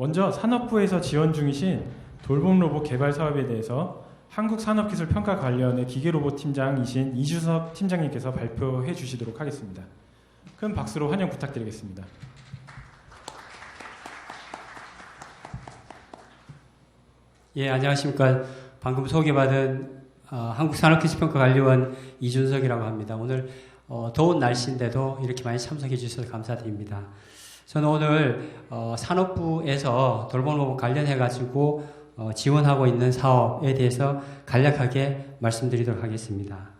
먼저 산업부에서 지원 중이신 돌봄 로봇 개발 사업에 대해서 한국산업기술평가관리원의 기계로봇 팀장이신 이주섭 팀장님께서 발표해 주시도록 하겠습니다. 큰 박수로 환영 부탁드리겠습니다. 예, 안녕하십니까. 방금 소개받은 한국산업기술평가관리원 이준석이라고 합니다. 오늘 더운 날씨인데도 이렇게 많이 참석해 주셔서 감사드립니다. 저는 오늘 산업부에서 돌봄 로봇 관련해가지고 지원하고 있는 사업에 대해서 간략하게 말씀드리도록 하겠습니다.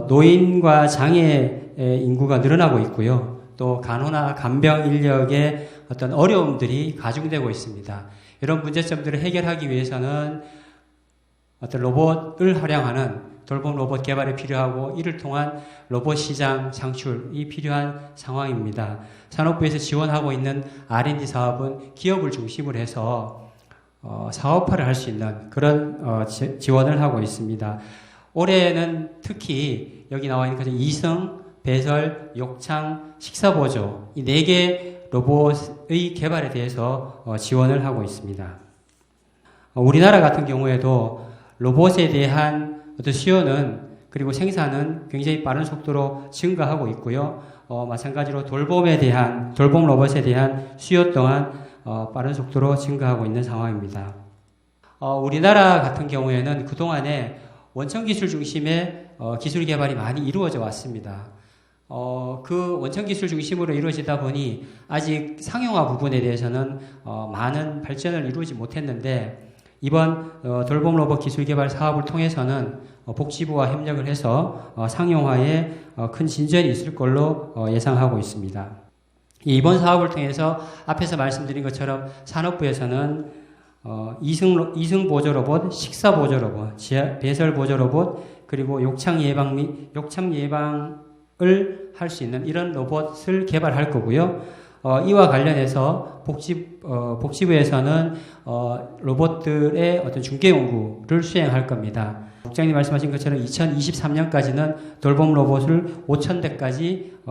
노인과 장애 인구가 늘어나고 있고요. 또 간호나 간병 인력의 어떤 어려움들이 가중되고 있습니다. 이런 문제점들을 해결하기 위해서는 어떤 로봇을 활용하는 돌봄 로봇 개발이 필요하고 이를 통한 로봇 시장 창출이 필요한 상황입니다. 산업부에서 지원하고 있는 R&D 사업은 기업을 중심으로 해서 사업화를 할 수 있는 그런 지원을 하고 있습니다. 올해는 특히 여기 나와 있는 것처럼 이승, 배설, 욕창, 식사보조 이 4개 로봇의 개발에 대해서 지원을 하고 있습니다. 우리나라 같은 경우에도 로봇에 대한 어떤 수요는 그리고 생산은 굉장히 빠른 속도로 증가하고 있고요. 마찬가지로 돌봄 로봇에 대한 수요 또한 빠른 속도로 증가하고 있는 상황입니다. 우리나라 같은 경우에는 그동안에 원천 기술 중심의 기술 개발이 많이 이루어져 왔습니다. 그 원천 기술 중심으로 이루어지다 보니 아직 상용화 부분에 대해서는 많은 발전을 이루지 못했는데 이번 돌봄 로봇 기술 개발 사업을 통해서는 복지부와 협력을 해서 상용화에 큰 진전이 있을 걸로 예상하고 있습니다. 이번 사업을 통해서 앞에서 말씀드린 것처럼 산업부에서는 이승 보조 로봇, 식사 보조 로봇, 배설 보조 로봇, 그리고 욕창 예방을 할 수 있는 이런 로봇을 개발할 거고요. 이와 관련해서 복지부에서는 로봇들의 어떤 중개 연구를 수행할 겁니다. 국장님 말씀하신 것처럼 2023년까지는 돌봄 로봇을 5,000대까지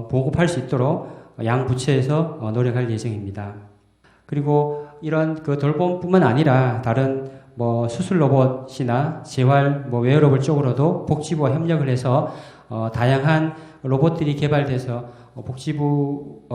보급할 수 있도록 양 부처에서 노력할 예정입니다. 그리고 이런 그 돌봄뿐만 아니라 다른 수술 로봇이나 재활 웨어러블 쪽으로도 복지부와 협력을 해서 다양한 로봇들이 개발돼서 복지부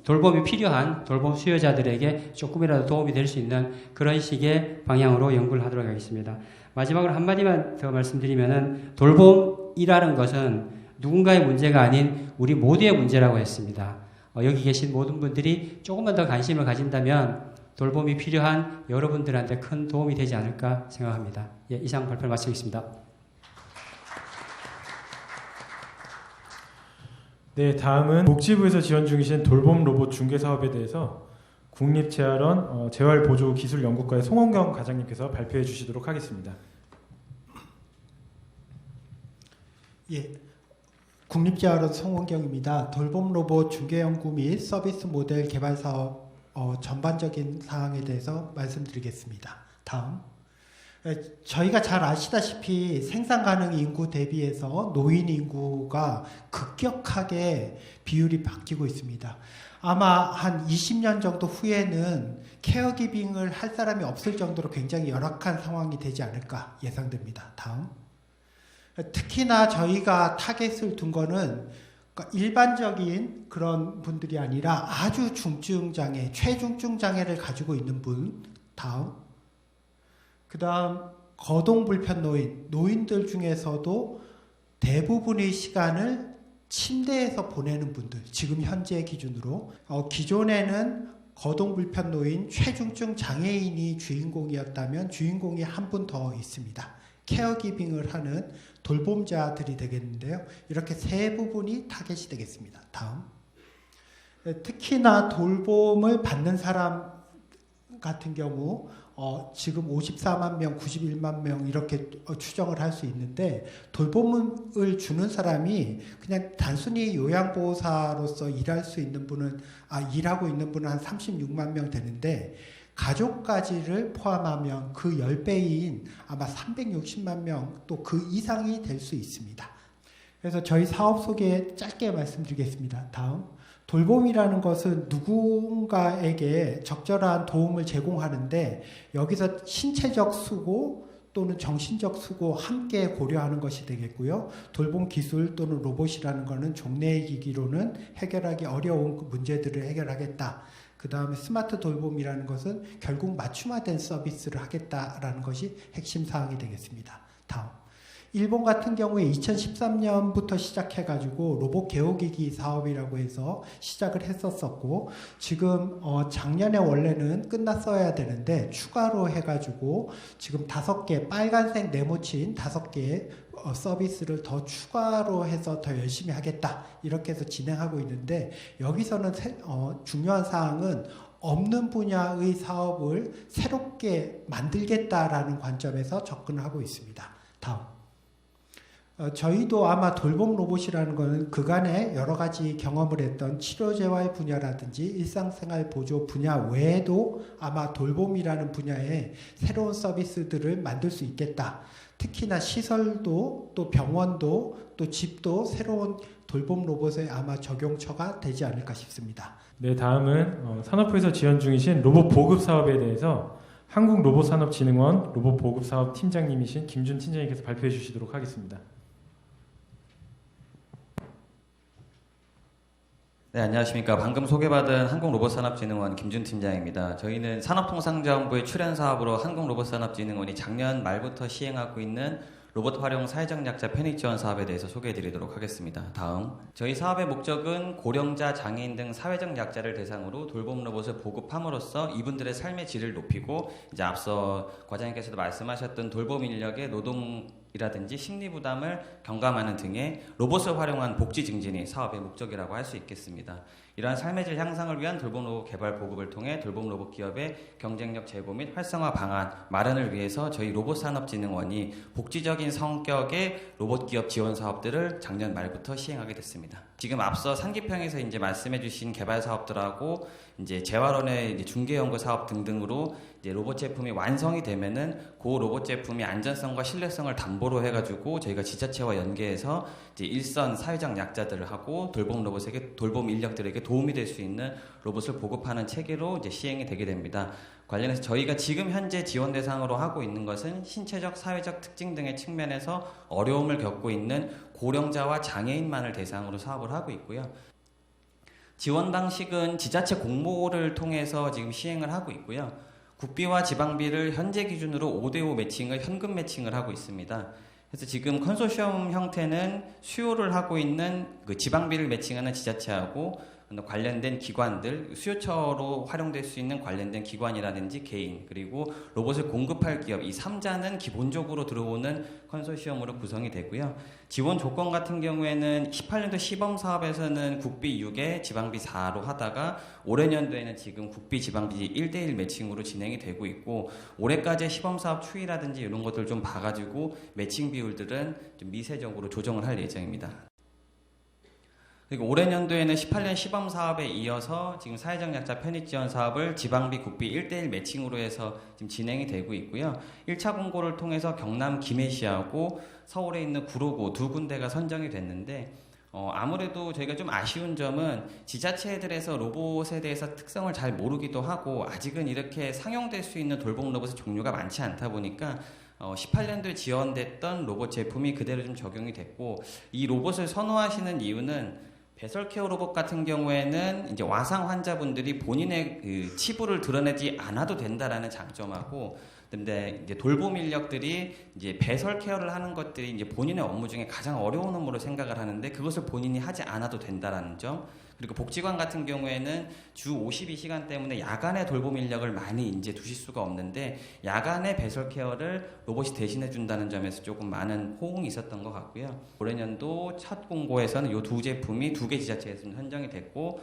돌봄이 필요한 돌봄 수요자들에게 조금이라도 도움이 될 수 있는 그런 식의 방향으로 연구를 하도록 하겠습니다. 마지막으로 한마디만 더 말씀드리면은 돌봄이라는 것은 누군가의 문제가 아닌 우리 모두의 문제라고 했습니다. 여기 계신 모든 분들이 조금만 더 관심을 가진다면 돌봄이 필요한 여러분들한테 큰 도움이 되지 않을까 생각합니다. 예, 이상 발표를 마치겠습니다. 네, 다음은 복지부에서 지원 중이신 돌봄 로봇 중개 사업에 대해서 국립재활원 재활보조기술연구과의 송원경 과장님께서 발표해 주시도록 하겠습니다. 예, 국립재활원 송원경입니다. 돌봄 로봇 중개 연구 및 서비스 모델 개발 사업 전반적인 사항에 대해서 말씀드리겠습니다. 다음. 저희가 잘 아시다시피 생산 가능 인구 대비해서 노인 인구가 급격하게 비율이 바뀌고 있습니다. 아마 한 20년 정도 후에는 케어기빙을 할 사람이 없을 정도로 굉장히 열악한 상황이 되지 않을까 예상됩니다. 다음. 특히나 저희가 타겟을 둔 거는 일반적인 그런 분들이 아니라 아주 중증 장애, 최중증 장애를 가지고 있는 분. 다음. 그 다음 거동불편 노인들 중에서도 대부분의 시간을 침대에서 보내는 분들, 지금 현재 기준으로 기존에는 거동불편 노인, 최중증 장애인이 주인공이었다면 주인공이 한 분 더 있습니다. 케어기빙을 하는 돌봄자들이 되겠는데요. 이렇게 세 부분이 타겟이 되겠습니다. 다음. 특히나 돌봄을 받는 사람 같은 경우 지금 54만 명, 91만 명 이렇게 추정을 할 수 있는데 돌봄을 주는 사람이 그냥 단순히 요양보호사로서 일할 수 있는 분은 일하고 있는 분은 한 36만 명 되는데 가족까지를 포함하면 그 10배인 아마 360만 명 또 그 이상이 될 수 있습니다. 그래서 저희 사업 소개 짧게 말씀드리겠습니다. 다음. 돌봄이라는 것은 누군가에게 적절한 도움을 제공하는데 여기서 신체적 수고 또는 정신적 수고 함께 고려하는 것이 되겠고요. 돌봄 기술 또는 로봇이라는 것은 종래의 기기로는 해결하기 어려운 문제들을 해결하겠다. 그 다음에 스마트 돌봄이라는 것은 결국 맞춤화된 서비스를 하겠다라는 것이 핵심 사항이 되겠습니다. 다음. 일본 같은 경우에 2013년부터 시작해가지고 로봇 개호기기 사업이라고 해서 시작을 했었었고 지금 작년에 원래는 끝났어야 되는데 추가로 해가지고 지금 5개 빨간색 네모친 5개의 서비스를 더 추가로 해서 더 열심히 하겠다 이렇게 해서 진행하고 있는데 여기서는 중요한 사항은 없는 분야의 사업을 새롭게 만들겠다라는 관점에서 접근하고 있습니다. 다음. 저희도 아마 돌봄 로봇이라는 것은 그간에 여러 가지 경험을 했던 치료재활 분야라든지 일상생활 보조 분야 외에도 아마 돌봄이라는 분야에 새로운 서비스들을 만들 수 있겠다. 특히나 시설도 또 병원도 또 집도 새로운 돌봄 로봇의 아마 적용처가 되지 않을까 싶습니다. 네, 다음은 산업부에서 지원 중이신 로봇 보급 사업에 대해서 한국로봇산업진흥원 로봇보급사업 팀장님이신 김준 팀장님께서 발표해 주시도록 하겠습니다. 네, 안녕하십니까. 방금 소개받은 한국로봇산업진흥원 김준 팀장입니다. 저희는 산업통상자원부의 출연 사업으로 한국로봇산업진흥원이 작년 말부터 시행하고 있는 로봇 활용 사회적 약자 편익 지원 사업에 대해서 소개해드리도록 하겠습니다. 다음. 저희 사업의 목적은 고령자, 장애인 등 사회적 약자를 대상으로 돌봄 로봇을 보급함으로써 이분들의 삶의 질을 높이고 이제 앞서 과장님께서도 말씀하셨던 돌봄 인력의 노동이라든지 심리 부담을 경감하는 등의 로봇을 활용한 복지 증진이 사업의 목적이라고 할 수 있겠습니다. 이러한 삶의 질 향상을 위한 돌봄 로봇 개발 보급을 통해 돌봄 로봇 기업의 경쟁력 제고 및 활성화 방안 마련을 위해서 저희 로봇산업진흥원이 복지적인 성격의 로봇 기업 지원 사업들을 작년 말부터 시행하게 됐습니다. 지금 앞서 상기평에서 이제 말씀해주신 개발 사업들하고 이제 재활원의 이제 중개 연구 사업 등등으로 이제 로봇 제품이 완성이 되면은 그 로봇 제품이 안전성과 신뢰성을 담보로 해가지고 저희가 지자체와 연계해서 이제 일선 사회적 약자들을 하고 돌봄 로봇에게 돌봄 인력들에게 도움이 될 수 있는 로봇을 보급하는 체계로 이제 시행이 되게 됩니다. 관련해서 저희가 지금 현재 지원 대상으로 하고 있는 것은 신체적, 사회적 특징 등의 측면에서 어려움을 겪고 있는 고령자와 장애인만을 대상으로 사업을 하고 있고요. 지원 방식은 지자체 공모를 통해서 지금 시행을 하고 있고요. 국비와 지방비를 현재 기준으로 5대5 매칭을 현금 매칭을 하고 있습니다. 그래서 지금 컨소시엄 형태는 수요를 하고 있는 그 지방비를 매칭하는 지자체하고 관련된 기관들, 수요처로 활용될 수 있는 관련된 기관이라든지 개인, 그리고 로봇을 공급할 기업, 이 3자는 기본적으로 들어오는 컨소시엄으로 구성이 되고요. 지원 조건 같은 경우에는 18년도 시범 사업에서는 국비 6에 지방비 4로 하다가 올해년도에는 지금 국비 지방비 1대1 매칭으로 진행이 되고 있고, 올해까지의 시범 사업 추이라든지 이런 것들 좀 봐가지고 매칭 비율들은 좀 미세적으로 조정을 할 예정입니다. 그리고 올해년도에는 18년 시범 사업에 이어서 지금 사회적 약자 편익 지원 사업을 지방비 국비 1대1 매칭으로 해서 지금 진행이 되고 있고요. 1차 공고를 통해서 경남 김해시하고 서울에 있는 구로구 두 군데가 선정이 됐는데 아무래도 저희가 좀 아쉬운 점은 지자체들에서 로봇에 대해서 특성을 잘 모르기도 하고 아직은 이렇게 상용될 수 있는 돌봄 로봇의 종류가 많지 않다 보니까 18년도에 지원됐던 로봇 제품이 그대로 좀 적용이 됐고, 이 로봇을 선호하시는 이유는 배설 케어 로봇 같은 경우에는 이제 와상 환자분들이 본인의 그 치부를 드러내지 않아도 된다라는 장점하고, 근데 이제 돌봄 인력들이 이제 배설 케어를 하는 것들이 이제 본인의 업무 중에 가장 어려운 업무로 생각을 하는데 그것을 본인이 하지 않아도 된다라는 점. 그리고 복지관 같은 경우에는 주 52시간 때문에 야간에 돌봄 인력을 많이 이제 두실 수가 없는데 야간에 배설 케어를 로봇이 대신해 준다는 점에서 조금 많은 호응이 있었던 것 같고요. 올해년도 첫 공고에서는 이 두 제품이 2개 지자체에서 선정이 됐고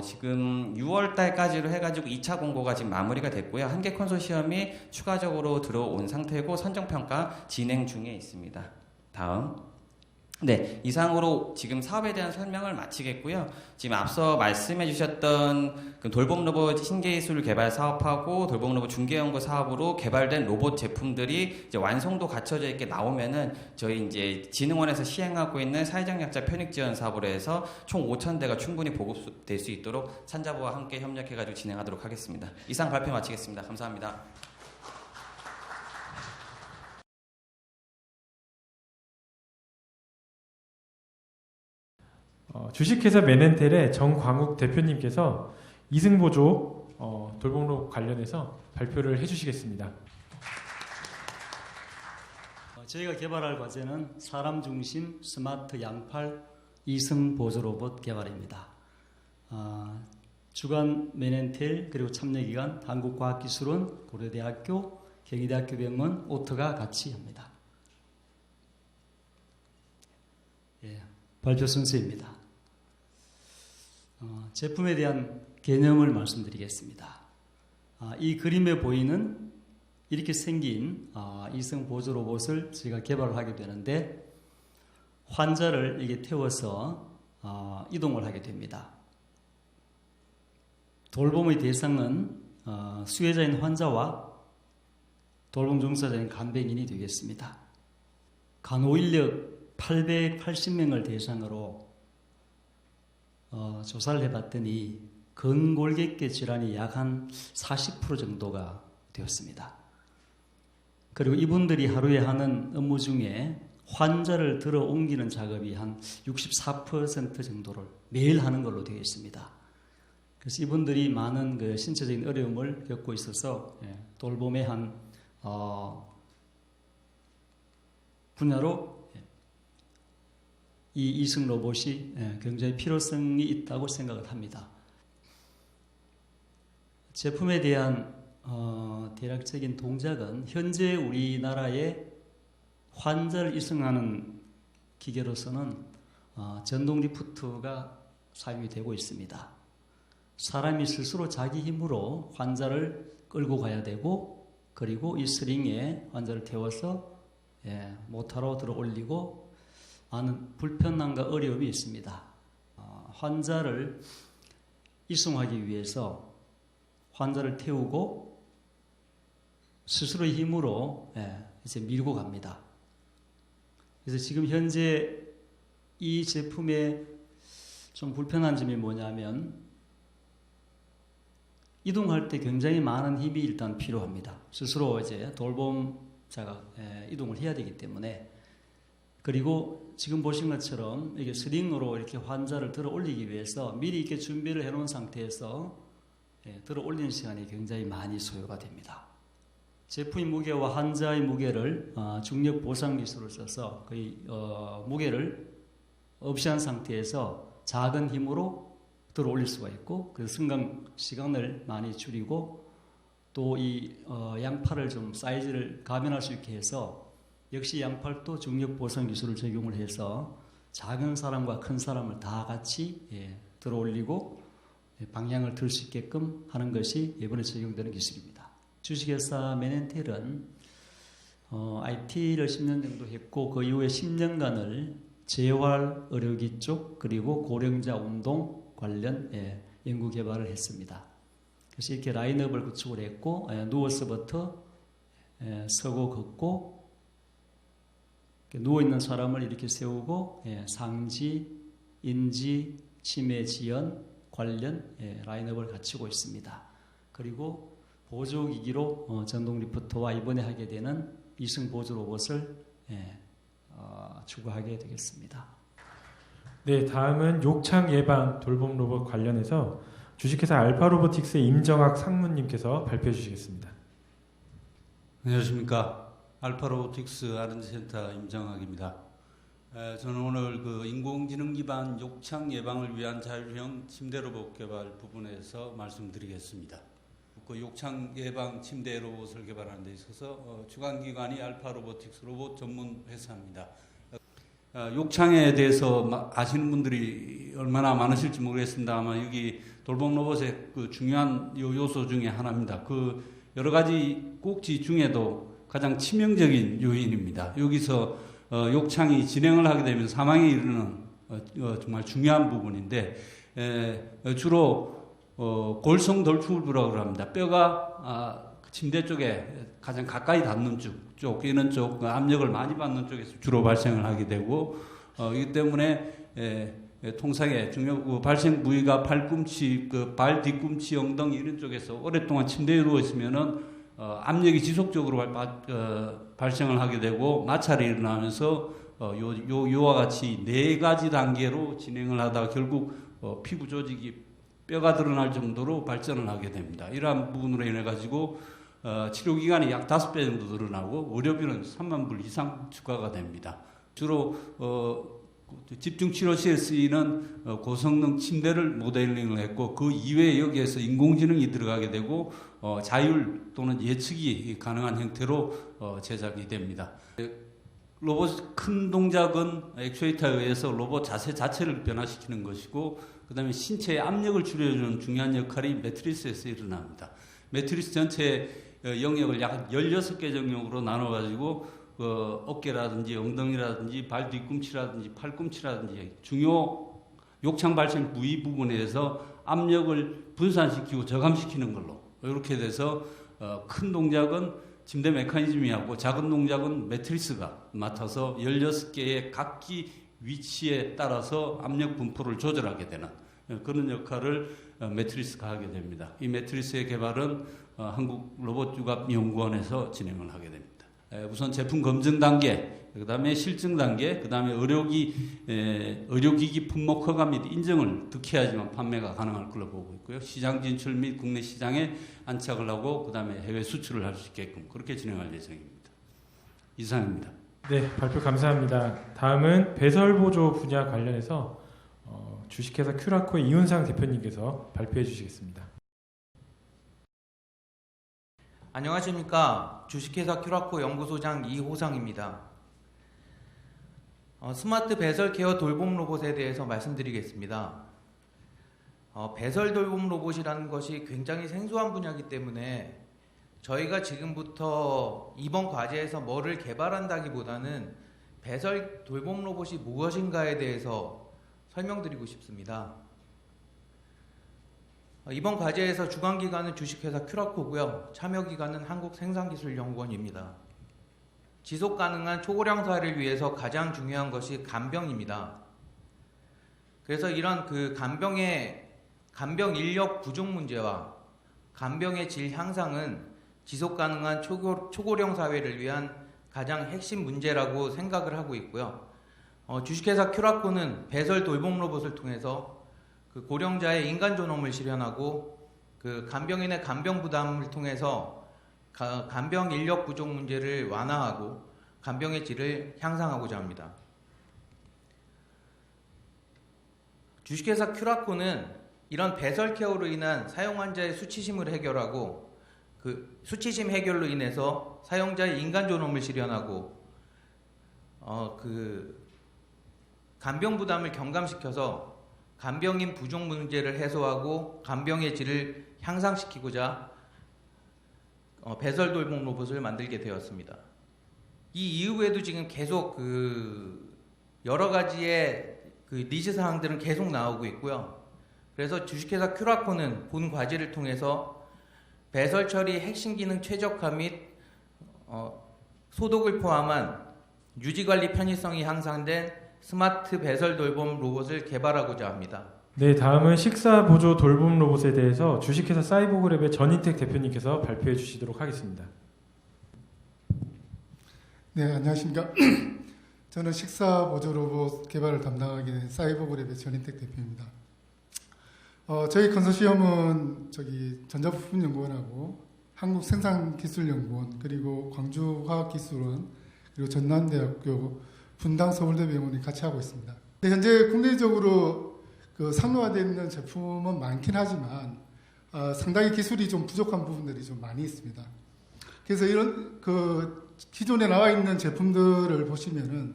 지금 6월 달까지로 해가지고 2차 공고가 지금 마무리가 됐고요. 한 개 컨소시엄이 추가적으로 들어온 상태고 선정평가 진행 중에 있습니다. 다음. 네, 이상으로 지금 사업에 대한 설명을 마치겠고요. 지금 앞서 말씀해 주셨던 그 돌봄 로봇 신기술 개발 사업하고 돌봄 로봇 중개연구 사업으로 개발된 로봇 제품들이 이제 완성도 갖춰져 있게 나오면은 저희 이제 진흥원에서 시행하고 있는 사회적 약자 편익 지원 사업으로 해서 총 5,000대가 충분히 보급될 수 있도록 산자부와 함께 협력해 가지고 진행하도록 하겠습니다. 이상 발표 마치겠습니다. 감사합니다. 주식회사 메넨텔의 정광욱 대표님께서 이승보조 돌봄 로봇 관련해서 발표를 해주시겠습니다. 저희가 개발할 과제는 사람 중심 스마트 양팔 이승 보조 로봇 개발입니다. 주관 메넨텔 그리고 참여기관 한국과학기술원, 고려대학교, 경희대학교 병원, 오트가 같이 합니다. 예, 발표 순서입니다. 제품에 대한 개념을 말씀드리겠습니다. 이 그림에 보이는 이렇게 생긴 이승 보조 로봇을 저희가 개발을 하게 되는데 환자를 이게 태워서 이동을 하게 됩니다. 돌봄의 대상은 수혜자인 환자와 돌봄 종사자인 간병인이 되겠습니다. 간호인력 880명을 대상으로 조사를 해봤더니 근골격계 질환이 약 한 40% 정도가 되었습니다. 그리고 이분들이 하루에 하는 업무 중에 환자를 들어 옮기는 작업이 한 64% 정도를 매일 하는 걸로 되어 있습니다. 그래서 이분들이 많은 그 신체적인 어려움을 겪고 있어서 돌봄의 한 분야로 이 이승 로봇이 굉장히 필요성이 있다고 생각을 합니다. 제품에 대한 대략적인 동작은 현재 우리나라의 환자를 이승하는 기계로서는 전동 리프트가 사용이 되고 있습니다. 사람이 스스로 자기 힘으로 환자를 끌고 가야 되고 그리고 이 스링에 환자를 태워서 모터로 들어 올리고 많은 불편함과 어려움이 있습니다. 환자를 이송하기 위해서 환자를 태우고 스스로의 힘으로 이제 밀고 갑니다. 그래서 지금 현재 이 제품의 좀 불편한 점이 뭐냐면 이동할 때 굉장히 많은 힘이 일단 필요합니다. 스스로 이제 돌봄자가 이동을 해야 되기 때문에 그리고 지금 보신 것처럼 이게 스링으로 이렇게 환자를 들어 올리기 위해서 미리 이렇게 준비를 해놓은 상태에서 들어 올리는 시간이 굉장히 많이 소요가 됩니다. 제품의 무게와 환자의 무게를 중력 보상 기술을 써서 거의 무게를 없이한 상태에서 작은 힘으로 들어 올릴 수가 있고 그 승강 시간을 많이 줄이고 또 이 양팔을 좀 사이즈를 감면할 수 있게 해서 역시 양팔도 중력 보상 기술을 적용을 해서 작은 사람과 큰 사람을 다 같이 들어 올리고 방향을 들 수 있게끔 하는 것이 이번에 적용되는 기술입니다. 주식회사 메넨텔은 IT를 10년 정도 했고 그 이후에 10년간을 재활 의료기 쪽 그리고 고령자 운동 관련 연구 개발을 했습니다. 그래서 이렇게 라인업을 구축을 했고 누워서부터 서고 걷고 누워있는 사람을 이렇게 세우고 상지, 인지, 치매 지연 관련 라인업을 갖추고 있습니다. 그리고 보조기기로 전동 리프트와 이번에 하게 되는 이승 보조 로봇을 추구하게 되겠습니다. 네, 다음은 욕창 예방 돌봄 로봇 관련해서 주식회사 알파로보틱스의 임정학 상무님께서 발표해 주시겠습니다. 안녕하십니까. 알파로보틱스 R&D 센터 임정학입니다. 저는 오늘 그 인공지능 기반 욕창 예방을 위한 자율형 침대 로봇 개발 부분에서 말씀드리겠습니다. 그 욕창 예방 침대 로봇을 개발하는 데 있어서 주관기관이 알파로보틱스 로봇 전문 회사입니다. 욕창에 대해서 아시는 분들이 얼마나 많으실지 모르겠습니다. 아마 여기 돌봄 로봇의 그 중요한 요소 중에 하나입니다. 그 여러 가지 꼭지 중에도 가장 치명적인 요인입니다. 여기서 욕창이 진행을 하게 되면 사망에 이르는 정말 중요한 부분인데 주로 골성돌출부라고 합니다. 뼈가 침대 쪽에 가장 가까이 닿는 쪽 이런 쪽 압력을 많이 받는 쪽에서 주로 발생을 하게 되고 이기 때문에 통상의 발생 부위가 팔꿈치, 발 뒤꿈치, 엉덩이 이런 쪽에서 오랫동안 침대에 누워 있으면은 압력이 지속적으로 발생을 하게 되고 마찰이 일어나면서 요와 같이 4가지 단계로 진행을 하다가 결국 피부 조직이 뼈가 드러날 정도로 발전을 하게 됩니다. 이러한 부분으로 인해 가지고 치료 기간이 약 5배 정도 늘어나고 의료비는 3만 불 이상 추가가 됩니다. 주로 집중치료실에 쓰이는 고성능 침대를 모델링을 했고 그 이외에 여기에서 인공지능이 들어가게 되고 자율 또는 예측이 가능한 형태로 제작이 됩니다. 로봇 큰 동작은 액추에이터에 의해서 로봇 자세 자체를 변화시키는 것이고 그 다음에 신체의 압력을 줄여주는 중요한 역할이 매트리스에서 일어납니다. 매트리스 전체 영역을 약 16개 영역으로 나눠가지고 어깨라든지 엉덩이라든지 발 뒤꿈치라든지 팔꿈치라든지 중요 욕창 발생 부위 부분에서 압력을 분산시키고 저감시키는 걸로 이렇게 돼서 큰 동작은 침대 메커니즘이 하고 작은 동작은 매트리스가 맡아서 16개의 각기 위치에 따라서 압력 분포를 조절하게 되는 그런 역할을 매트리스가 하게 됩니다. 이 매트리스의 개발은 한국로봇융합연구원에서 진행을 하게 됩니다. 우선 제품 검증 단계, 그 다음에 실증 단계, 그 다음에 의료기기 품목 허가 및 인증을 득해야지만 판매가 가능할 걸로 보고 있고요. 시장 진출 및 국내 시장에 안착을 하고 그 다음에 해외 수출을 할 수 있게끔 그렇게 진행할 예정입니다. 이상입니다. 네, 발표 감사합니다. 다음은 배설보조 분야 관련해서 주식회사 큐라코의 이훈상 대표님께서 발표해 주시겠습니다. 안녕하십니까. 주식회사 큐라코 연구소장 이호상입니다. 스마트 배설 케어 돌봄 로봇에 대해서 말씀드리겠습니다. 배설 돌봄 로봇이라는 것이 굉장히 생소한 분야이기 때문에 저희가 지금부터 이번 과제에서 뭐를 개발한다기보다는 배설 돌봄 로봇이 무엇인가에 대해서 설명드리고 싶습니다. 이번 과제에서 주관기관은 주식회사 큐라코고요. 참여기관은 한국생산기술연구원입니다. 지속가능한 초고령 사회를 위해서 가장 중요한 것이 간병입니다. 그래서 이런 간병 인력 부족 문제와 간병의 질 향상은 지속가능한 초고령 사회를 위한 가장 핵심 문제라고 생각을 하고 있고요. 주식회사 큐라코는 배설 돌봄 로봇을 통해서 고령자의 인간 존엄을 실현하고 간병인의 간병 부담을 통해서 간병 인력 부족 문제를 완화하고 간병의 질을 향상하고자 합니다. 주식회사 큐라코는 이런 배설 케어로 인한 사용 환자의 수치심을 해결하고 수치심 해결로 인해서 사용자의 인간 존엄을 실현하고 간병 부담을 경감시켜서 간병인 부족 문제를 해소하고 간병의 질을 향상시키고자 배설 돌봄 로봇을 만들게 되었습니다. 이 이후에도 지금 계속 여러 가지의 니즈 사항들은 계속 나오고 있고요. 그래서 주식회사 큐라코는 본 과제를 통해서 배설 처리 핵심 기능 최적화 및 소독을 포함한 유지관리 편의성이 향상된 스마트 배설 돌봄 로봇을 개발하고자 합니다. 네, 다음은 식사 보조 돌봄 로봇에 대해서 주식회사 사이보그랩의 전인택 대표님께서 발표해 주시도록 하겠습니다. 네, 안녕하십니까. 저는 식사 보조 로봇 개발을 담당하게 된 사이보그랩의 전인택 대표입니다. 저희 컨소시엄은 전자부품연구원하고 한국생산기술연구원 그리고 광주화학기술원 그리고 전남대학교 분당 서울대병원이 같이 하고 있습니다. 현재 국내적으로 상용화되어 있는 제품은 많긴 하지만 상당히 기술이 좀 부족한 부분들이 좀 많이 있습니다. 그래서 이런 기존에 나와 있는 제품들을 보시면은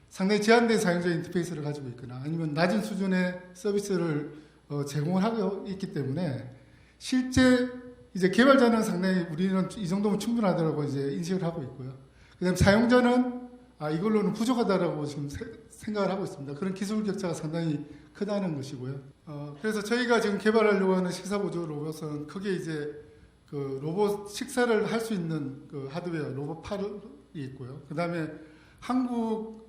상당히 제한된 사용자 인터페이스를 가지고 있거나 아니면 낮은 수준의 서비스를 제공을 하고 있기 때문에 실제 이제 개발자는 상당히 우리는 이 정도면 충분하다고 이제 인식을 하고 있고요. 그다음 사용자는 이걸로는 부족하다라고 지금 생각을 하고 있습니다. 그런 기술 격차가 상당히 크다는 것이고요. 그래서 저희가 지금 개발하려고 하는 식사보조 로봇은 크게 이제 그 로봇 식사를 할 수 있는 그 하드웨어 로봇 팔이 있고요. 그 다음에 한국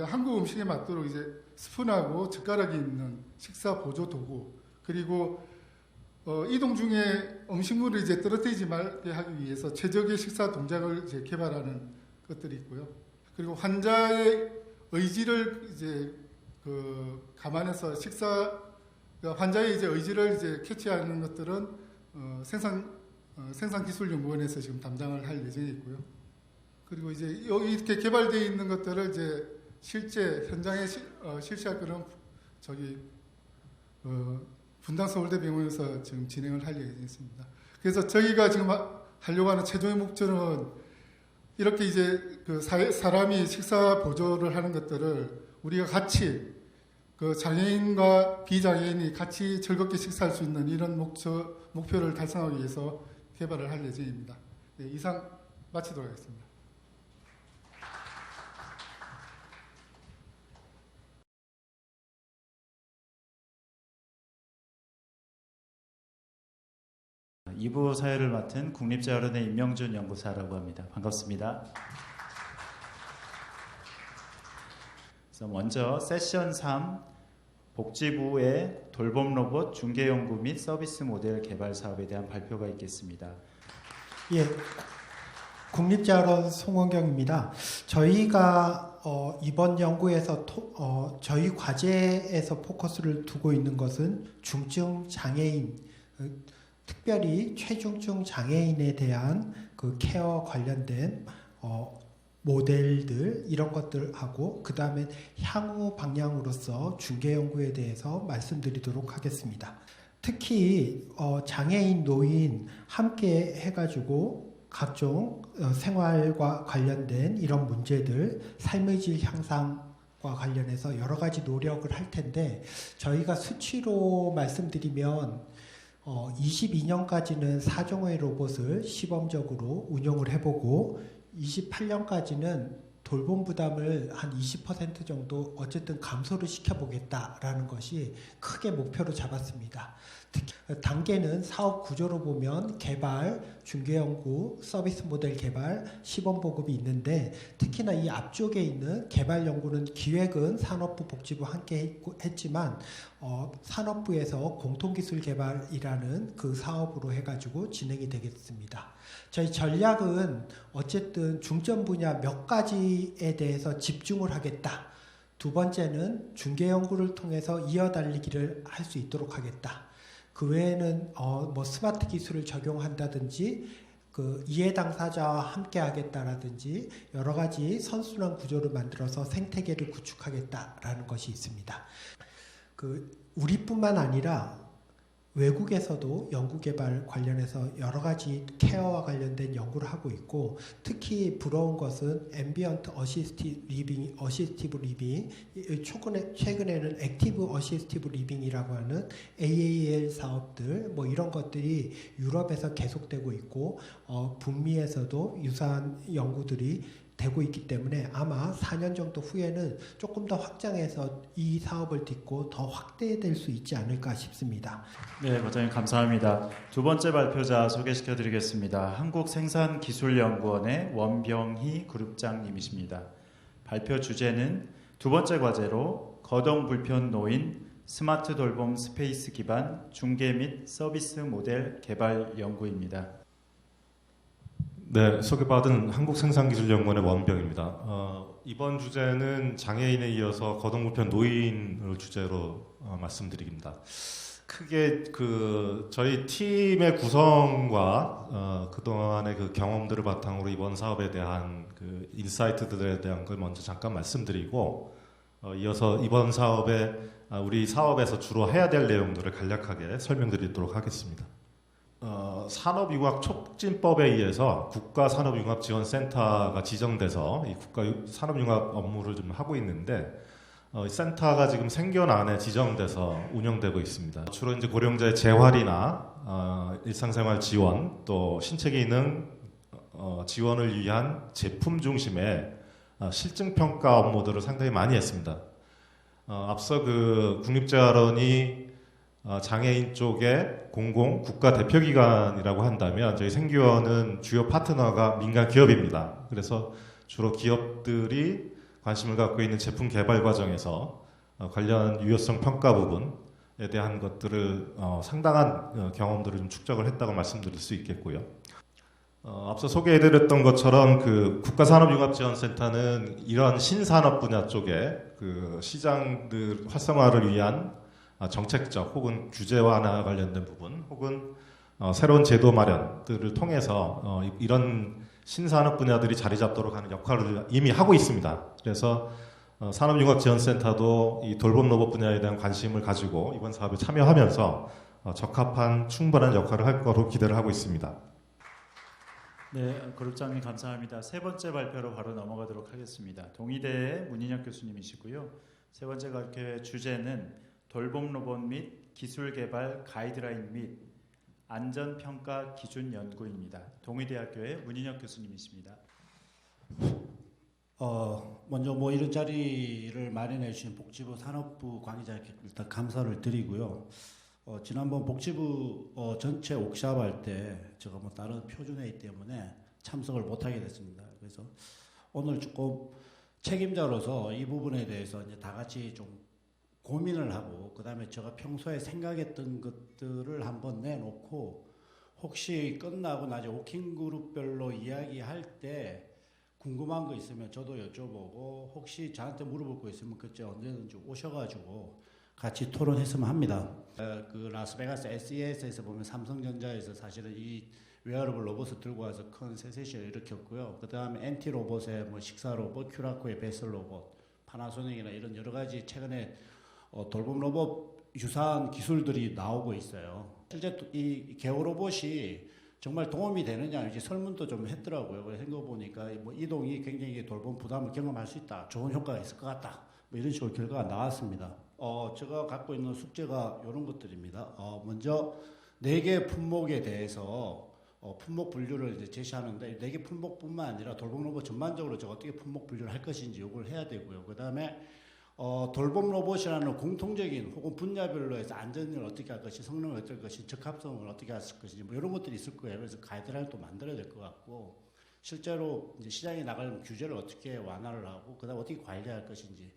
한국 음식에 맞도록 이제 스푼하고 젓가락이 있는 식사 보조 도구, 그리고 이동 중에 음식물을 이제 떨어뜨리지 말게 하기 위해서 최적의 식사 동작을 이제 개발하는 것들이 있고요. 그리고 환자의 의지를 이제 감안해서 환자의 이제 의지를 이제 캐치하는 것들은 생산기술연구원에서 지금 담당을 할 예정이 있고요. 그리고 이제 여기 이렇게 개발되어 있는 것들을 이제 실제 현장에 실시할 거는 분당서울대병원에서 지금 진행을 할 예정이 있습니다. 그래서 저희가 지금 하려고 하는 최종의 목표는 이렇게 이제 사람이 식사 보조를 하는 것들을 우리가 같이 장애인과 비장애인이 같이 즐겁게 식사할 수 있는 이런 목표를 달성하기 위해서 개발을 할 예정입니다. 네, 이상 마치도록 하겠습니다. 이부 사회를 맡은 국립자연의 임명준 연구사라고 합니다. 반갑습니다. 그래서 먼저 세션 3 복지부의 돌봄 로봇 중개 연구 및 서비스 모델 개발 사업에 대한 발표가 있겠습니다. 예, 국립자연 송원경입니다. 저희가 이번 연구에서 저희 과제에서 포커스를 두고 있는 것은 중증 장애인, 특별히 최중증 장애인에 대한 그 케어 관련된 모델들 이런 것들하고 그 다음에 향후 방향으로서 중개 연구에 대해서 말씀드리도록 하겠습니다. 특히 장애인, 노인 함께 해가지고 각종 생활과 관련된 이런 문제들, 삶의 질 향상과 관련해서 여러 가지 노력을 할 텐데 저희가 수치로 말씀드리면 22년까지는 4종의 로봇을 시범적으로 운용을 해보고 28년까지는 돌봄 부담을 한 20% 정도 어쨌든 감소를 시켜보겠다라는 것이 크게 목표로 잡았습니다. 단계는 사업 구조로 보면 개발, 중개연구, 서비스 모델 개발, 시범 보급이 있는데 특히나 이 앞쪽에 있는 개발 연구는 기획은 산업부 복지부 함께 했지만 산업부에서 공통기술 개발이라는 그 사업으로 해가지고 진행이 되겠습니다. 저희 전략은 어쨌든 중점 분야 몇 가지에 대해서 집중을 하겠다. 두 번째는 중개 연구를 통해서 이어달리기를 할 수 있도록 하겠다. 그 외에는 스마트 기술을 적용한다든지 이해 당사자와 함께 하겠다라든지 여러 가지 선순환 구조를 만들어서 생태계를 구축하겠다라는 것이 있습니다. 우리뿐만 아니라 외국에서도 연구개발 관련해서 여러 가지 케어와 관련된 연구를 하고 있고 특히 부러운 것은 앰비언트 어시스티브 리빙, 최근에는 액티브 어시스티브 리빙이라고 하는 AAL 사업들 이런 것들이 유럽에서 계속되고 있고 북미에서도 유사한 연구들이 되고 있기 때문에 아마 4년 정도 후에는 조금 더 확장해서 이 사업을 딛고 더 확대될 수 있지 않을까 싶습니다. 네, 과장님 감사합니다. 두 번째 발표자 소개시켜드리겠습니다. 한국생산기술연구원의 원병희 그룹장님이십니다. 발표 주제는 두 번째 과제로 거동불편 노인 스마트 돌봄 스페이스 기반 중개 및 서비스 모델 개발 연구입니다. 네, 소개받은 한국생산기술연구원의 원병입니다. 이번 주제는 장애인에 이어서 거동불편 노인을 주제로 말씀드립니다. 크게 저희 팀의 구성과 그동안의 경험들을 바탕으로 이번 사업에 대한 인사이트들에 대한 걸 먼저 잠깐 말씀드리고 이어서 이번 사업에 우리 사업에서 주로 해야 될 내용들을 간략하게 설명드리도록 하겠습니다. 산업융합 촉진법에 의해서 국가산업융합지원센터가 지정돼서 이 국가산업융합 업무를 좀 하고 있는데 이 센터가 지금 생겨난에 지정돼서 운영되고 있습니다. 주로 이제 고령자의 재활이나 일상생활 지원 또 신체 기능 지원을 위한 제품 중심의 실증 평가 업무들을 상당히 많이 했습니다. 앞서 그 국립재활원이 장애인 쪽에 공공 국가 대표기관이라고 한다면 저희 생기원은 주요 파트너가 민간 기업입니다. 그래서 주로 기업들이 관심을 갖고 있는 제품 개발 과정에서 관련 유효성 평가 부분에 대한 것들을 상당한 경험들을 좀 축적을 했다고 말씀드릴 수 있겠고요. 앞서 소개해드렸던 것처럼 그 국가산업융합지원센터는 이런 신산업 분야 쪽에 그 시장들 활성화를 위한 정책적 혹은 규제 완화 관련된 부분 혹은 새로운 제도 마련들을 통해서 이런 신산업 분야들이 자리 잡도록 하는 역할을 이미 하고 있습니다. 그래서 산업융합지원센터도 이 돌봄 로봇 분야에 대한 관심을 가지고 이번 사업에 참여하면서 적합한 충분한 역할을 할 거로 기대를 하고 있습니다. 네, 그룹장님 감사합니다. 세 번째 발표로 바로 넘어가도록 하겠습니다. 동의대의 문인혁 교수님이시고요. 세 번째 발표의 주제는 돌봄 로봇 및 기술 개발 가이드라인 및 안전평가 기준 연구입니다. 동의대학교의 문인혁 교수님이십니다. 먼저 뭐 이런 자리를 마련해 주신 복지부 산업부 관계자께 일단 감사를 드리고요. 지난번 복지부 전체 옥샵 할 때 제가 뭐 다른 표준회의 때문에 참석을 못하게 됐습니다. 그래서 오늘 조금 책임자로서 이 부분에 대해서 이제 다 같이 좀 고민을 하고 그다음에 제가 평소에 생각했던 것들을 한번 내놓고 혹시 끝나고 나중에 워킹 그룹별로 이야기할 때 궁금한 거 있으면 저도 여쭤보고 혹시 저한테 물어볼 거 있으면 그때 언제든지 오셔가지고 같이 토론했으면 합니다. 그 라스베가스 SES에서 보면 삼성전자에서 사실은 이 웨어러블 로봇을 들고 와서 큰 세세시를 일으켰고요. 그 다음에 NT 로봇의 뭐 식사 로봇, 큐라코의 배설 로봇, 파나소닉이나 이런 여러 가지 최근에 돌봄 로봇 유사한 기술들이 나오고 있어요. 실제 이 개호 로봇이 정말 도움이 되느냐 이제 설문도 좀 했더라고요. 그래서 생각 보니까 뭐 이동이 굉장히 돌봄 부담을 경험할 수 있다. 좋은 효과가 있을 것 같다. 뭐 이런 식으로 결과가 나왔습니다. 제가 갖고 있는 숙제가 이런 것들입니다. 먼저 4개 품목에 대해서 품목 분류를 이제 제시하는데 4개 품목뿐만 아니라 돌봄 로봇 전반적으로 제가 어떻게 품목 분류를 할 것인지 요걸 해야 되고요. 그 다음에 돌봄 로봇이라는 공통적인 혹은 분야별로 해서 안전을 어떻게 할 것이, 성능을 어떻게 할 것이, 적합성을 어떻게 할 것인지 뭐 이런 것들이 있을 거예요. 그래서 가이드라인을 또 만들어야 될 것 같고 실제로 이제 시장에 나가려면 규제를 어떻게 완화를 하고 그다음 어떻게 관리할 것인지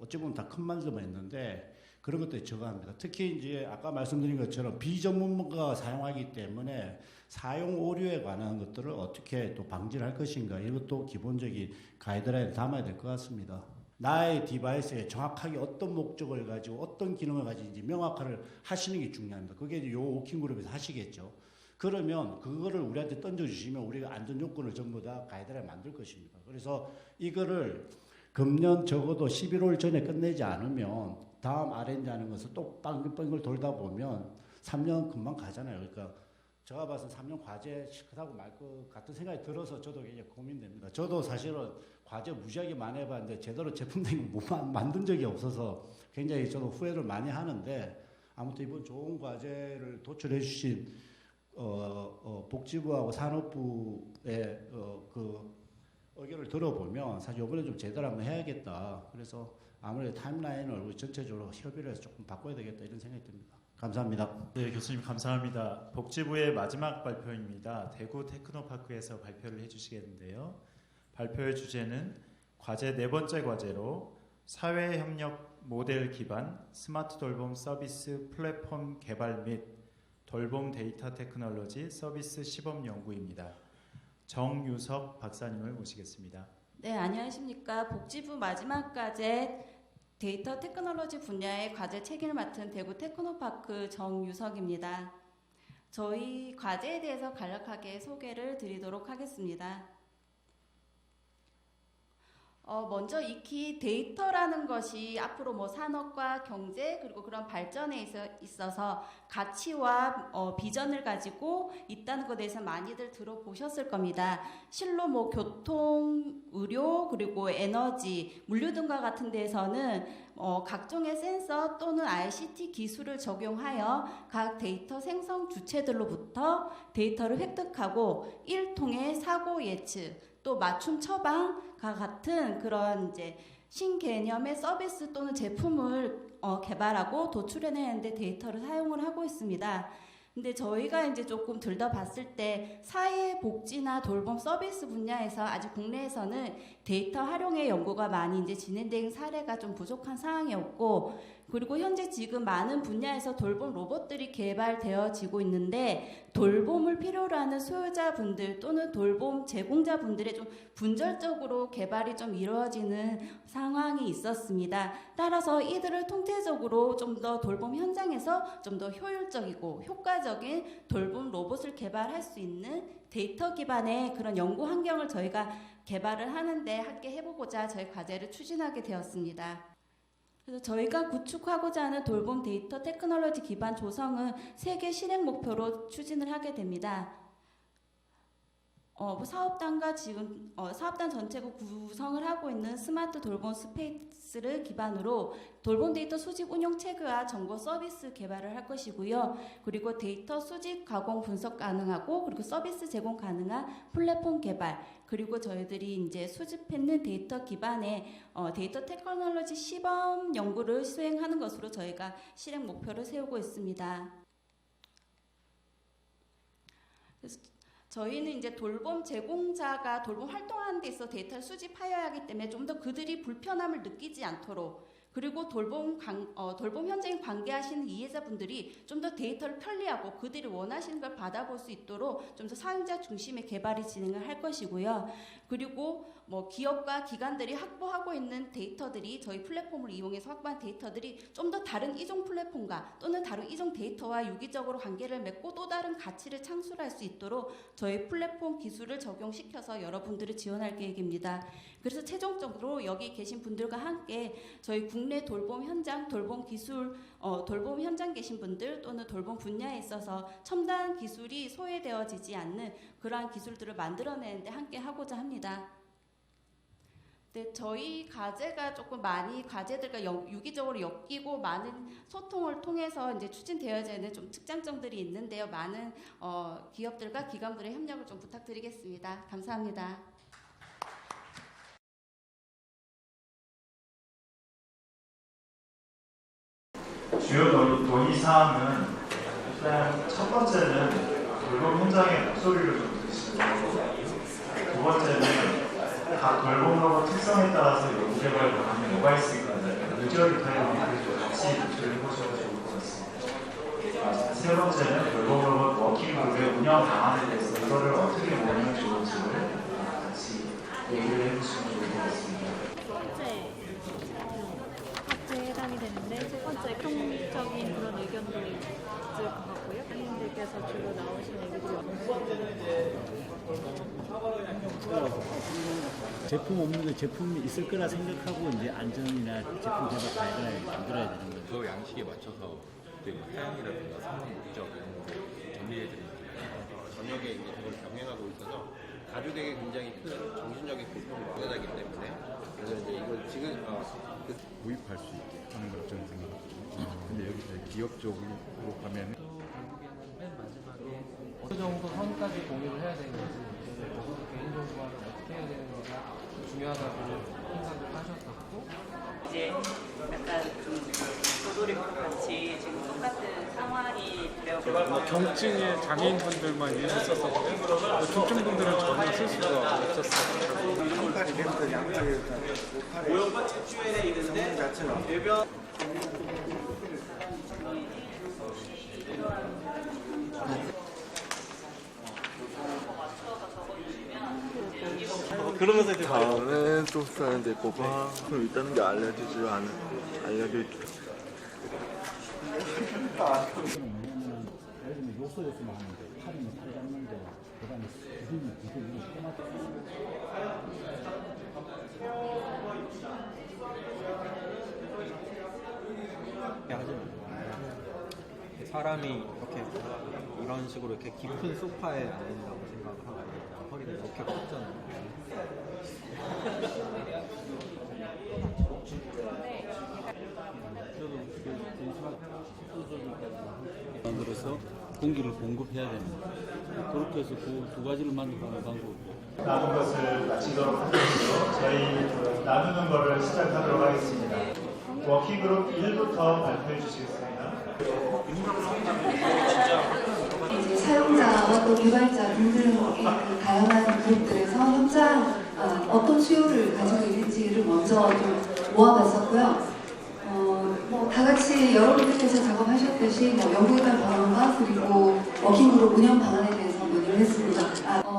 어찌 보면 다 큰 말씀만 했는데 그런 것들이 적합합니다. 특히 이제 아까 말씀드린 것처럼 비전문가가 사용하기 때문에 사용 오류에 관한 것들을 어떻게 또 방지를 할 것인가 이것도 기본적인 가이드라인에 담아야 될 것 같습니다. 나의 디바이스에 정확하게 어떤 목적을 가지고 어떤 기능을 가지는지 명확화를 하시는 게 중요합니다. 그게 이제 요 워킹그룹에서 하시겠죠. 그러면 그거를 우리한테 던져주시면 우리가 안전 요건을 전부 다 가이드라인 만들 것입니다. 그래서 이거를 금년 적어도 11월 전에 끝내지 않으면 다음 R&D 하는 것을 또 뺑글뺑글 돌다 보면 3년 금방 가잖아요. 그러니까 제가 봐서 3년 과제 실컷하고 말 것 같은 생각이 들어서 저도 굉장히 고민됩니다. 저도 사실은 과제 무지하게 많이 해봤는데 제대로 제품 만든 적이 없어서 굉장히 저도 후회를 많이 하는데 아무튼 이번 좋은 과제를 도출해 주신 복지부하고 산업부의 그 의견을 들어보면 사실 이번에 좀 제대로 한번 해야겠다. 그래서 아무래도 타임라인을 우리 전체적으로 협의를 해서 조금 바꿔야 되겠다 이런 생각이 듭니다. 감사합니다. 네, 교수님 감사합니다. 복지부의 마지막 발표입니다. 대구 테크노파크에서 발표를 해주시겠는데요. 발표의 주제는 과제 4번째 과제로 사회협력 모델 기반 스마트 돌봄 서비스 플랫폼 개발 및 돌봄 데이터 테크놀로지 서비스 시범 연구입니다. 정유석 박사님을 모시겠습니다. 네, 안녕하십니까. 복지부 마지막 과제 데이터 테크놀로지 분야의 과제 책임을 맡은 대구 테크노파크 정유석입니다. 저희 과제에 대해서 간략하게 소개를 드리도록 하겠습니다. 먼저 익히 데이터라는 것이 앞으로 뭐 산업과 경제 그리고 그런 발전에 있어서 가치와 비전을 가지고 있다는 것에 대해서 많이들 들어보셨을 겁니다. 실로 뭐 교통, 의료 그리고 에너지, 물류 등과 같은 데에서는 각종의 센서 또는 ICT 기술을 적용하여 각 데이터 생성 주체들로부터 데이터를 획득하고 일통의 사고 예측 또 맞춤 처방과 같은 그런 이제 신개념의 서비스 또는 제품을 개발하고 도출해내는데 데이터를 사용을 하고 있습니다. 근데 저희가 이제 조금 들여다봤을 때 사회복지나 돌봄 서비스 분야에서 아직 국내에서는 데이터 활용의 연구가 많이 이제 진행된 사례가 좀 부족한 상황이었고, 그리고 현재 지금 많은 분야에서 돌봄 로봇들이 개발되어지고 있는데 돌봄을 필요로 하는 소유자분들 또는 돌봄 제공자분들의 좀 분절적으로 개발이 좀 이루어지는 상황이 있었습니다. 따라서 이들을 통태적으로 좀 더 돌봄 현장에서 좀 더 효율적이고 효과적인 돌봄 로봇을 개발할 수 있는 데이터 기반의 그런 연구 환경을 저희가 개발을 하는데 함께 해보고자 저희 과제를 추진하게 되었습니다. 그래서 저희가 구축하고자 하는 돌봄 데이터 테크놀로지 기반 조성은 세계 실행 목표로 추진을 하게 됩니다. 사업단과 지금 사업단 전체가 구성을 하고 있는 스마트 돌봄 스페이스를 기반으로 돌봄 데이터 수집 운용 체계와 정보 서비스 개발을 할 것이고요. 그리고 데이터 수집, 가공, 분석 가능하고 그리고 서비스 제공 가능한 플랫폼 개발, 그리고 저희들이 이제 수집했는 데이터 기반의 데이터 테크놀로지 시범 연구를 수행하는 것으로 저희가 실행 목표를 세우고 있습니다. 그래서 저희는 이제 돌봄 제공자가 돌봄 활동하는 데 있어 데이터를 수집하여야 하기 때문에 좀 더 그들이 불편함을 느끼지 않도록, 그리고 돌봄 현장에 관계하시는 이해자분들이 좀 더 데이터를 편리하고 그들이 원하시는 걸 받아볼 수 있도록 좀 더 사용자 중심의 개발이 진행을 할 것이고요. 그리고 기업과 기관들이 확보하고 있는 데이터들이 저희 플랫폼을 이용해서 확보한 데이터들이 좀 더 다른 이종 플랫폼과 또는 다른 이종 데이터와 유기적으로 관계를 맺고 또 다른 가치를 창출할 수 있도록 저희 플랫폼 기술을 적용시켜서 여러분들을 지원할 계획입니다. 그래서 최종적으로 여기 계신 분들과 함께 저희 국내 돌봄 현장, 돌봄 기술, 돌봄 현장 계신 분들 또는 돌봄 분야에 있어서 첨단 기술이 소외되어지지 않는 그러한 기술들을 만들어내는데 함께 하고자 합니다. 네, 저희 과제가 조금 많이 과제들과 유기적으로 엮이고 많은 소통을 통해서 이제 추진되어야 되는 좀 특장점들이 있는데요. 많은 기업들과 기관들의 협력을 좀 부탁드리겠습니다. 감사합니다. 주요 논의 사항은 일단 첫 번째는 돌봄 현장의 목소리를 좀 들으시는 거고, 두 번째는 각 돌봄 로봇 특성에 따라서 연구 개발 방안이 뭐가 있을까를 의견을 타협하고 같이 도출을 해보셔도 좋을 것 같습니다. 세 번째는 돌봄 로봇 워킹그룹의 운영 방안에 대해서 이거를 어떻게 모으면 좋을지를 같이 얘기를 해보시면 좋을 것 같습니다. 해당이 되는데 세 번째 평적인 그런 의견들이 있을 것 같고요. 선생님들께서 주로 나오신 얘기들이 제품 없는데 제품이 있을 거라 생각하고 이제 안전이나 제품 개발 가이드라인을 만들어야 되는 거죠. 그 양식에 맞춰서 사양이라든가 사용 목적 이런 거 정리해드립니다. 저녁에 이제 그걸 병행하고 있어서 가족에게 굉장히 큰 정신적인 고통을 받아가기 때문에 그래서 이제 이걸 지금 구입할 수 있게 하는 걸 저는 생각합니다. 근데 여기 기업 쪽으로 가면 맨 마지막에 어느 정도 선까지 공유를 해야 되는지, 적어도 개인정보화를 어떻게 해야 되는지가 중요하다고 생각을 하셨었고, 이제 약간 좀 도돌이표 같이 지금 똑같은 상황이 되었고 경증의 장애인분들만 있었었고 중증분들은 전혀 쓸 수가 없었어요. 이동까지 되면 양쪽에 모형과 척추에 있는데 대변 그러면서 이제 다음에 또 써야 될 거고 그럼 일단은 게 알려주지 알려줄게. 예를 들면 요소였으면 하는데 팔이면 팔 잡는데 그다음에 기둥이 사람이 이렇게 이런 식으로 이렇게 깊은 소파에 앉는다고 생각을 하고 허리가 이렇게 컸잖아요. 만들어서 공기를 공급해야 됩니다. 그렇게 해서 그 두 가지를 만족하는 방법이고. 나눈 것을 마치도록 하겠고요. 저희 나누는 거를 시작하도록 하겠습니다. 워킹그룹 1부터 발표해 주시겠습니다. 이제 사용자와 또 개발자 등등의 그 다양한 그룹들에서 현장 어떤 수요를 가지고 있는지를 먼저 좀 모아봤었고요. 다 같이 여러분들께서 작업하셨듯이 연구개발 방안과 그리고 워킹그룹 운영 방안에 대해서 논의를 했습니다.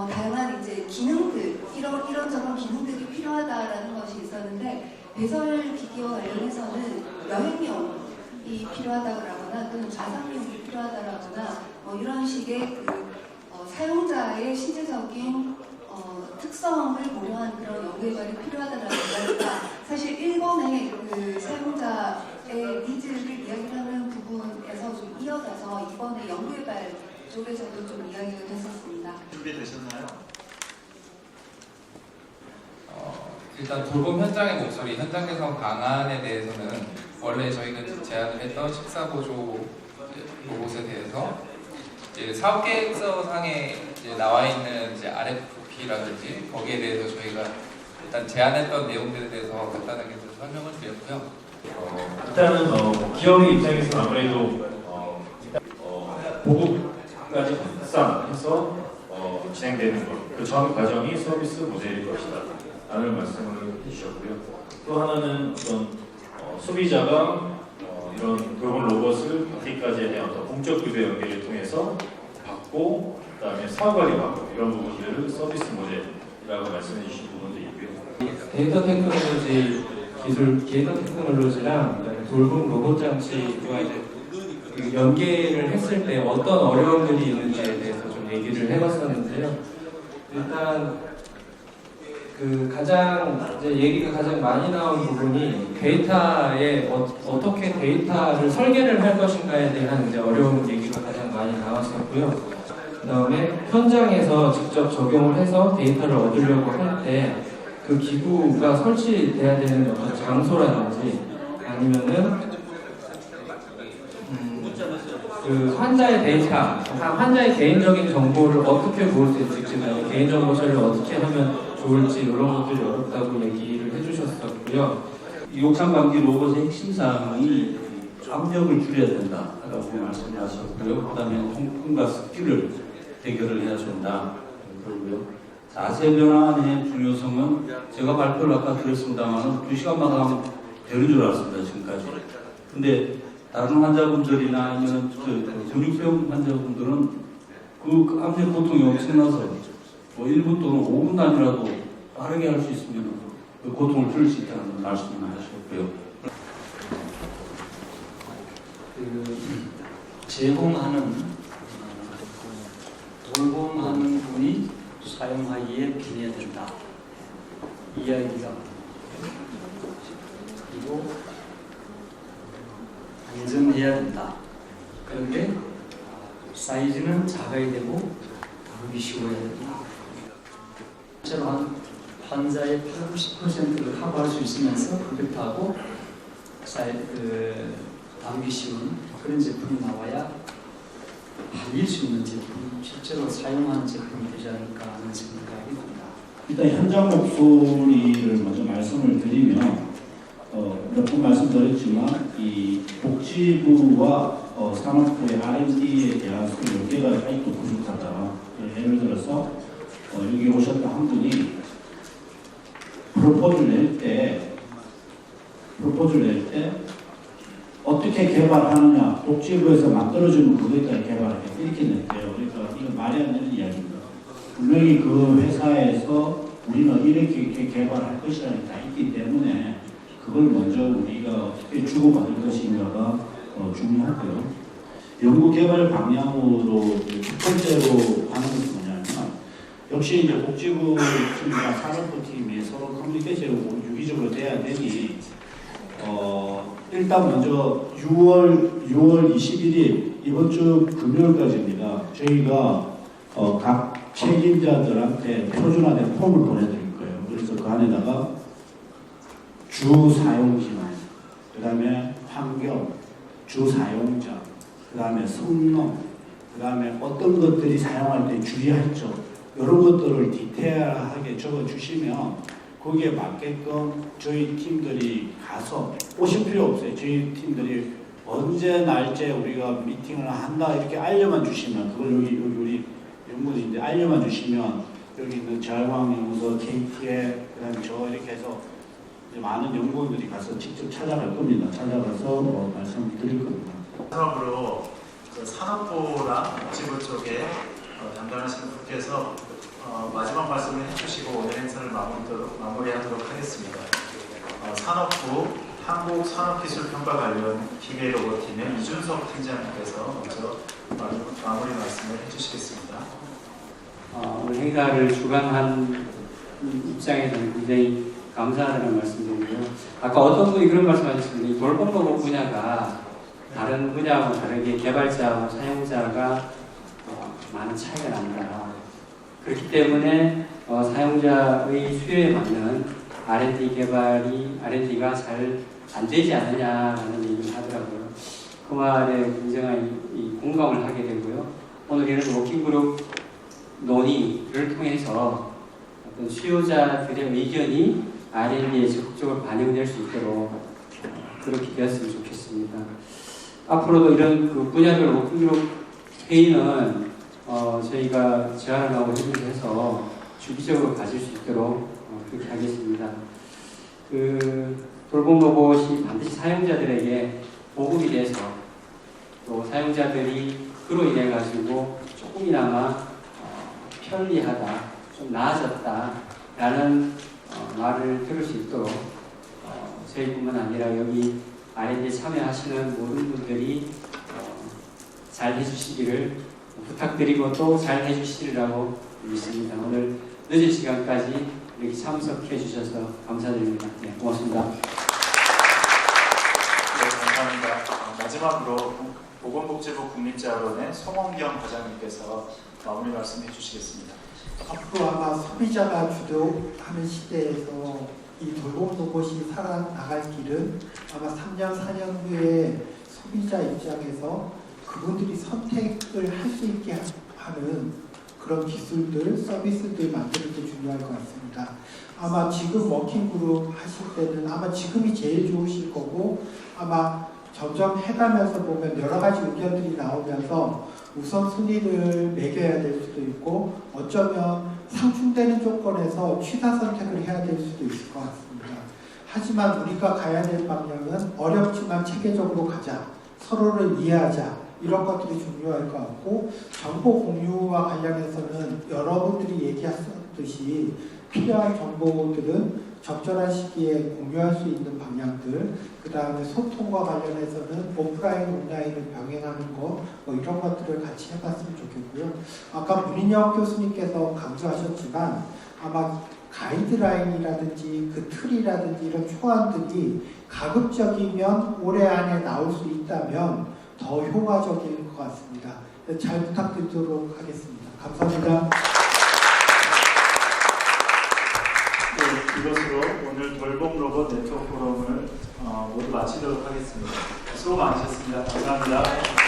다양한 이제 기능들, 이런저런 기능들이 필요하다라는 것이 있었는데 배설 기기와 관련해서는 여행용이 필요하다거나 또는 좌상용이 필요하다거나 이런 식의 사용자의 신체적인 특성을 고려한 그런 연구개발이 필요하다라는 거니까 사실 일본의 그 사용자의 니즈를 이야기를 하는 부분에서 좀 이어져서 이번에 연구개발 쪽에서도 좀 이야기가 됐었습니다. 준비되셨나요? 일단 돌봄 현장의 목소리, 현장 개선 방안에 대해서는 원래 저희가 제안을 했던 식사보조 로봇에 대해서 사업 계획서상에 나와 있는 RFP라든지 거기에 대해서 저희가 일단 제안했던 내용들에 대해서 간단하게 좀 설명을 드렸고요. 일단은 기업의 입장에서는 아무래도 보급까지 확산해서 진행되는 것, 그 전 과정이 서비스 모델일 것이다 라는 말씀을 해주셨고요. 또 하나는 어떤 소비자가 이런 돌봄 로봇을 받기까지에 대한 어떤 공적 규제 연계를 통해서 받고 그다음에 사후관리 받고 이런 부분들을 서비스 모델이라고 말씀해 주신 부분도 있고요. 데이터 테크놀로지 기술, 데이터 테크놀로지랑 돌봄 로봇 장치와 이제 연계를 했을 때 어떤 어려움들이 있는지에 대해서 좀 얘기를 해봤었는데요. 일단 얘기가 가장 많이 나온 부분이 데이터에 어떻게 데이터를 설계를 할 것인가에 대한 이제 어려운 얘기가 가장 많이 나왔었고요. 그 다음에 현장에서 직접 적용을 해서 데이터를 얻으려고 할 때 그 기구가 설치돼야 되는 어떤 장소라든지 아니면은 그 환자의 데이터, 환자의 개인적인 정보를 어떻게 모을 수 있을지, 개인정보 처리를 어떻게 하면 좋을지 이런 것들이 어렵다고 얘기를 해주셨었고요. 욕창 감지 로봇의 핵심 사항이 압력을 줄여야 된다라고 말씀하셨고요. 그다음에 통풍과 습기를 해결을 해야 된다. 그러고요. 자세 변환의 중요성은 제가 발표를 아까 드렸습니다만 2시간마다 하면 되는 줄 알았습니다. 지금까지. 근데 다른 환자분들이나 아니면 근육병 환자분들은 그 압력 고통이 엄청나서 1분 또는 5분 단위라도 빠르게 할 수 있으면 그 고통을 줄일 수 있다는 말씀을 하셨고요. 제공하는 돌봄하는 분이 사용하기에 편해야 된다. 이야기가 그리고 안전해야 된다. 그런데 사이즈는 작아야 되고 다루기 쉬워야 된다. 실제로 환자의 80%를 커버할 수 있으면서 컴팩트하고 다루기 쉬운 그런 제품이 나와야 팔릴 수 있는 제품, 실제로 사용하는 제품이 되지 않을까 하는 생각이 듭니다. 일단 현장 목소리를 먼저 말씀을 드리면 몇 번 말씀드렸지만 이 복지부와 산업부의 R&D에 대한 연계가 아직도 부족하다. 예를 들어서 여기 오셨던 한 분이 프로포즈를 낼 때 어떻게 개발하느냐, 복지부에서 만들어주는 그거에 따라 개발하게 이렇게 냈대요. 그러니까 이거 말이 안 되는 이야기입니다. 분명히 그 회사에서 우리는 이렇게 개발할 것이라는 게 다 있기 때문에 그걸 먼저 우리가 어떻게 주고받을 것인가가 중요하고요. 연구개발 방향으로 첫 번째로 하는 것은 뭐냐면 역시 이제 복지부 팀이나 산업부 팀이 서로 커뮤니케이션이 유기적으로 돼야 되니 일단 먼저 6월 21일 이번 주 금요일까지입니다. 저희가 각 책임자들한테 표준화된 폼을 보내드릴 거예요. 그래서 그 안에다가 주 사용지만, 그 다음에 환경, 주 사용자, 그 다음에 성능, 그다음에 어떤 것들이 사용할 때 주의할 점 이런 것들을 디테일하게 적어주시면 거기에 맞게끔 저희 팀들이 가서 오실 필요 없어요. 저희 팀들이 언제 날짜 우리가 미팅을 한다 이렇게 알려만 주시면 그걸 여기 우리 연구들이 이제 알려만 주시면 여기 있는 재활과학연구소, KT에 그다음에 저 이렇게 해서 이제 많은 연구원들이 가서 직접 찾아갈 겁니다. 찾아가서 말씀드릴 겁니다. 마지막으로 그 산업부랑 복지부 쪽에 담당하시는 분께서 마지막 말씀을 해주시고 오늘 행사를 마무리하도록 하겠습니다. 산업부 한국산업기술평가관련 기계로봇팀의 이준석 팀장님께서 먼저 마무리 말씀을 해주시겠습니다. 오늘 행사를 주관한 입장에서는 굉장히 감사하다는 말씀드리고요. 아까 어떤 분이 그런 말씀하셨습니다. 이 돌봄로봇 분야가 다른 분야하고 다르게 개발자와 사용자가 많은 차이가 난다. 그렇기 때문에 사용자의 수요에 맞는 R&D가 잘 안 되지 않느냐라는 얘기를 하더라고요. 그 말에 굉장히 공감을 하게 되고요. 오늘 이런 워킹그룹 논의를 통해서 어떤 수요자들의 의견이 R&D에 적극적으로 반영될 수 있도록 그렇게 되었으면 좋겠습니다. 앞으로도 이런 그 분야별 워킹그룹 회의는 저희가 제안을 하고 해서 주기적으로 가질 수 있도록 그렇게 하겠습니다. 그 돌봄 로봇이 반드시 사용자들에게 보급이 돼서 또 사용자들이 그로 인해 가지고 조금이나마 편리하다, 좀 나아졌다라는 말을 들을 수 있도록 저희뿐만 아니라 여기 R&D에 참여하시는 모든 분들이 잘 해주시기를 부탁드리고 또 잘 해주시리라고 믿습니다. 오늘 늦은 시간까지 여기 참석해 주셔서 감사드립니다. 네, 고맙습니다. 네, 감사합니다. 마지막으로 보건복지부 국민재활원의 송원경 과장님께서 마무리 말씀해 주시겠습니다. 앞으로 아마 소비자가 주도하는 시대에서 이 돌봄 로봇이 살아나갈 길은 아마 3년, 4년 후에 소비자 입장에서 그분들이 선택을 할 수 있게 하는 그런 기술들, 서비스들 만드는 게 중요할 것 같습니다. 아마 지금 워킹그룹 하실 때는 아마 지금이 제일 좋으실 거고 아마 점점 해가면서 보면 여러 가지 의견들이 나오면서 우선순위를 매겨야 될 수도 있고 어쩌면 상충되는 조건에서 취사 선택을 해야 될 수도 있을 것 같습니다. 하지만 우리가 가야 될 방향은 어렵지만 체계적으로 가자, 서로를 이해하자 이런 것들이 중요할 것 같고 정보 공유와 관련해서는 여러분들이 얘기하셨듯이 필요한 정보들은 적절한 시기에 공유할 수 있는 방향들 그 다음에 소통과 관련해서는 오프라인, 온라인을 병행하는 거 이런 것들을 같이 해봤으면 좋겠고요. 아까 문인영 교수님께서 강조하셨지만 아마 가이드라인이라든지 그 틀이라든지 이런 초안들이 가급적이면 올해 안에 나올 수 있다면 더 효과적일 것 같습니다. 잘 부탁드리도록 하겠습니다. 감사합니다. 네, 이것으로 오늘 돌봄 로봇 네트워크 포럼을 모두 마치도록 하겠습니다. 수고 많으셨습니다. 감사합니다.